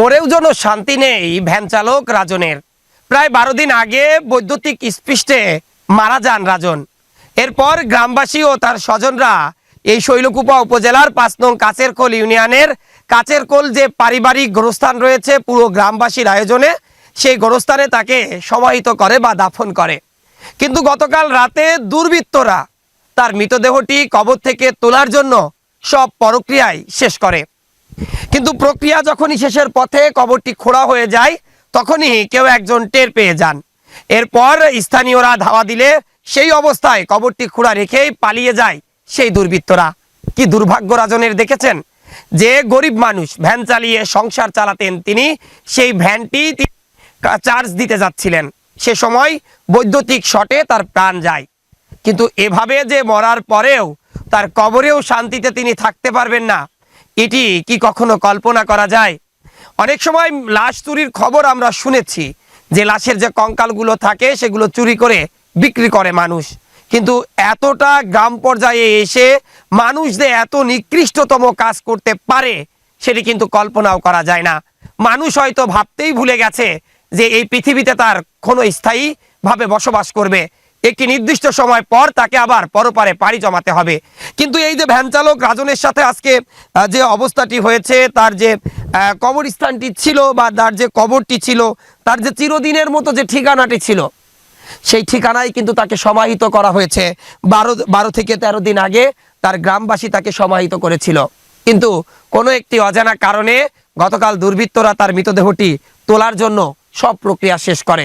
মরেও যেন শান্তি নেই ভ্যান চালক রাজনের। প্রায় 12 দিন আগে বৈদ্যুতিক স্পৃষ্টে মারা যান রাজন। এরপর গ্রামবাসী ও তার স্বজনরা এই শৈলকুপা উপজেলার 5 নং কাছেরকোল ইউনিয়নের কাছেরকোল যে পারিবারিক গোরস্থান রয়েছে পুরো গ্রামবাসীর আয়োজনে সেই গোরস্থানে তাকে সমাহিত করে বা দাফন করে। কিন্তু গতকাল রাতে দুর্বৃত্তরা তার মৃতদেহটি কবর থেকে তোলার জন্য সব প্রক্রিয়াই শেষ করে। কিন্তু প্রক্রিয়া যখনই শেষের পথে কবরটি খোঁড়া হয়ে যায় তখনই কেউ একজন টের পেয়ে যান। এরপর স্থানীয়রা ধাওয়া দিলে সেই অবস্থায় কবরটি খোঁড়া রেখেই পালিয়ে যায় সেই দুর্বৃত্তরা। কি দুর্ভাগ্য রাজনের দেখেছেন, যে গরিব মানুষ ভ্যান চালিয়ে সংসার চালাতেন, তিনি সেই ভ্যানটি চার্জ দিতে যাচ্ছিলেন, সে সময় বৈদ্যুতিক শটে তার প্রাণ যায়। কিন্তু এভাবে যে মরার পরেও তার কবরেও শান্তিতে তিনি থাকতে পারবেন না, এটি কি কখনো কল্পনা করা যায়? অনেক সময় লাশ চুরির খবর আমরা শুনেছি, যে লাশের যে কঙ্কালগুলো থাকে সেগুলো চুরি করে বিক্রি করে মানুষ। কিন্তু এতটা গ্রাম পর্যায়ে এসে মানুষ যে এত নিকৃষ্টতম কাজ করতে পারে সেটি কিন্তু কল্পনাও করা যায় না। মানুষ হয়তো ভাবতেই ভুলে গেছে যে এই পৃথিবীতে তার কোনো স্থায়ীভাবে বসবাস করবে, একটি নির্দিষ্ট সময় পর তাকে আবার পরপারে পাড়ি জমাতে হবে। কিন্তু এই যে ভ্যান চালক রাজনের সাথে আজকে যে অবস্থাটি হয়েছে, তার যে কবরস্থানটি ছিল বা তার যে কবরটি ছিল, তার যে চিরদিনের মতো যে ঠিকানাটি ছিল, সেই ঠিকানায় কিন্তু তাকে সমাহিত করা হয়েছে। 12 থেকে 13 দিন আগে তার গ্রামবাসী তাকে সমাহিত করেছিল। কিন্তু কোনো একটি অজানা কারণে গতকাল দুর্বৃত্তরা তার মৃতদেহটি তোলার জন্য সব প্রক্রিয়া শেষ করে।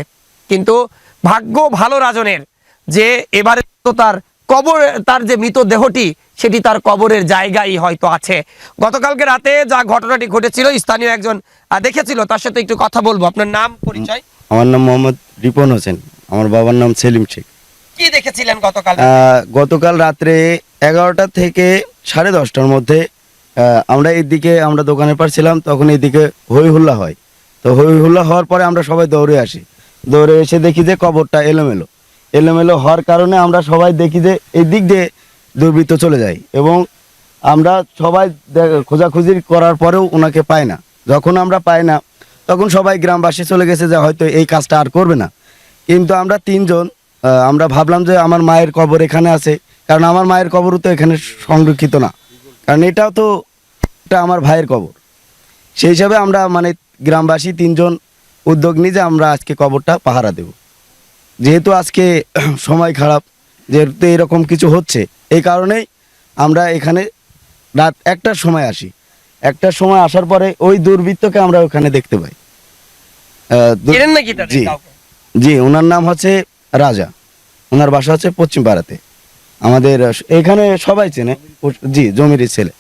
কিন্তু ভাগ্য ভালো রাজনের যে এবারে তো তার কবর, তার যে মৃতদেহটি সেটি তার কবরের জায়গায় হয়তো আছে। গতকালকে রাতে যা ঘটনাটি ঘটেছিল স্থানীয় একজন দেখেছিল, তার সাথে একটু কথা বলবো। আপনার নাম, পরিচয়? আমার নাম মোহাম্মদ রিপন হোসেন, আমার বাবার নাম সেলিম শেখ। কি দেখেছিলেন গতকাল? গতকাল রাত্রে 11টা থেকে 10:30টার মধ্যে আমরা এইদিকে, আমরা দোকানের পার ছিলাম, তখন এইদিকে হই হুল্লা হয়। তো হই হুল্লা হওয়ার পরে আমরা সবাই দৌড়ে আসি। দৌড়ে এসে দেখি যে কবরটা এলোমেলো এলোমেলো হওয়ার কারণে আমরা সবাই দেখি যে এই দিক দিয়ে দুর্বৃত্ত চলে যায়, এবং আমরা সবাই খোঁজাখুঁজি করার পরেও ওনাকে পাই না। যখন আমরা পাই না তখন সবাই গ্রামবাসী চলে গেছে যে হয়তো এই কাজটা আর করবে না। কিন্তু আমরা 3 জন আমরা ভাবলাম যে আমার মায়ের কবর এখানে আছে, কারণ আমার মায়ের কবরও তো এখানে সংরক্ষিত না, কারণ এটাও তো এটা আমার ভাইয়ের কবর। সেই হিসাবে আমরা মানে গ্রামবাসী 3 জন উদ্যোগ নিয়ে যে আমরা আজকে কবরটা পাহারা দেব। যেহেতু আজকে সময় খারাপ, যেহেতু এরকম কিছু হচ্ছে, এই কারণেই আমরা এখানে রাত 1টার সময় আসি। 1টার সময় আসার পরে ওই দুর্বৃত্তকে আমরা ওখানে দেখতে পাই। জি জি, ওনার নাম হচ্ছে রাজা, ওনার বাসা হচ্ছে পশ্চিম পাড়াতে। আমাদের এখানে সবাই চেনে, জি জমির ছেলে,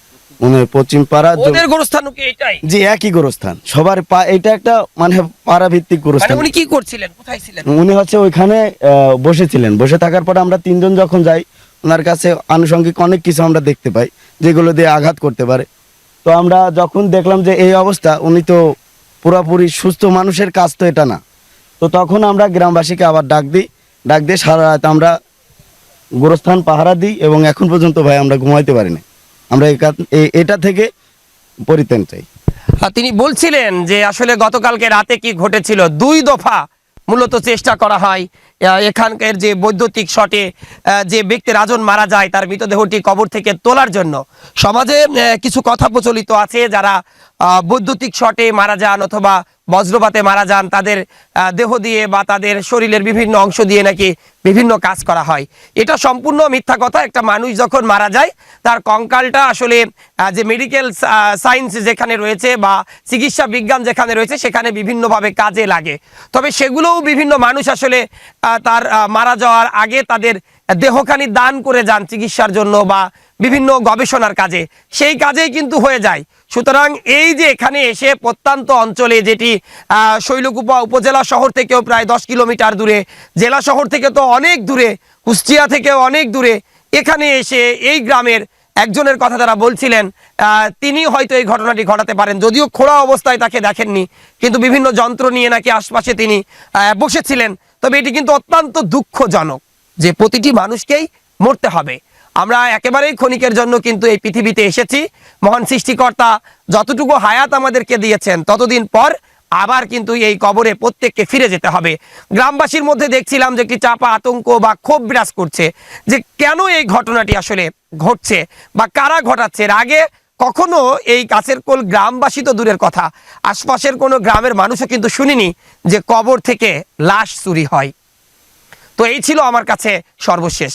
উনি পশ্চিম পাড়া। ওদের গোরস্থান কি এটাই? জি, একই গোরস্থান সবার। এটা একটা মানে পাড়া ভিত্তিক গোরস্থান। উনি কি করছিলেন, কোথায় ছিলেন? উনি হচ্ছে ওইখানে বসেছিলেন। বসে থাকার পরে আমরা 3 জন যখন যাই, ওনার কাছে আনুষঙ্গিক অনেক কিছু আমরা দেখতে পাই যেগুলো দিয়ে আঘাত করতে পারে। তো আমরা যখন দেখলাম যে এই অবস্থা, উনি তো পুরোপুরি সুস্থ মানুষের কাজ তো এটা না। তো তখন আমরা গ্রামবাসীকে আবার ডাক দিয়ে সারা রাত আমরা গোরস্থান পাহারা দিই, এবং এখন পর্যন্ত ভাই আমরা ঘুমাইতে পারি না। আমরা এটা থেকে পরিত্রাণ চাই। তিনি বলছিলেন যে আসলে গতকালকে রাতে কি ঘটেছিল, 2 দফা মূলত চেষ্টা করা হয় এখানকার যে বৈদ্যুতিক শটে যে ব্যক্তি রাজন মারা যায় তার মৃতদেহটি কবর থেকে তোলার জন্য। সমাজে কিছু কথা প্রচলিত আছে, যারা বৈদ্যুতিক শটে মারা যান অথবা বজ্রপাতে মারা যান, তাদের দেহ দিয়ে বা তাদের শরীরের বিভিন্ন অংশ দিয়ে নাকি বিভিন্ন কাজ করা হয়। এটা সম্পূর্ণ মিথ্যা কথা। একটা মানুষ যখন মারা যায় তার কঙ্কালটা আসলে যে মেডিকেল সায়েন্স যেখানে রয়েছে বা চিকিৎসা বিজ্ঞান যেখানে রয়েছে সেখানে বিভিন্নভাবে কাজে লাগে। তবে সেগুলোও বিভিন্ন মানুষ আসলে তার মারা যাওয়ার আগে তাদের দেহখানি দান করে যান চিকিৎসার জন্য বা বিভিন্ন গবেষণার কাজে, সেই কাজেই কিন্তু হয়ে যায়। সুতরাং এই যে এখানে এসে প্রত্যন্ত অঞ্চলে, যেটি শৈলকুপা উপজেলা শহর থেকেও প্রায় 10 কিলোমিটার দূরে, জেলা শহর থেকে তো অনেক দূরে, কুষ্টিয়া থেকেও অনেক দূরে, এখানে এসে এই গ্রামের একজনের কথা তারা বলছিলেন তিনি হয়তো এই ঘটনাটি ঘটাতে পারেন। যদিও খোঁড়া অবস্থায় তাকে দেখেননি, কিন্তু বিভিন্ন যন্ত্র নিয়ে নাকি আশপাশে তিনি বসেছিলেন। তবে এটি কিন্তু অত্যন্ত দুঃখজনক যে প্রতিটি মানুষকেই মরতে হবে। আমরা একেবারেই ক্ষণিকের জন্য কিন্তু এই পৃথিবীতে এসেছি। মহান সৃষ্টিকর্তা যতটুকু হায়াত আমাদেরকে দিয়েছেন ততদিন পর আবার কিন্তু এই কবরে প্রত্যেককে ফিরে যেতে হবে। গ্রামবাসীর মধ্যে দেখছিলাম যে একটি চাপা আতঙ্ক বা ক্ষোভ বিরাজ করছে যে কেন এই ঘটনাটি আসলে ঘটছে বা কারা ঘটাচ্ছে। এর আগে কখনো এই কাছেরকোল গ্রামবাসী তো দূরের কথা, আশপাশের কোনো গ্রামের মানুষও কিন্তু শুনিনি যে কবর থেকে লাশ চুরি হয়। তো এই ছিল আমার কাছে সর্বশেষ।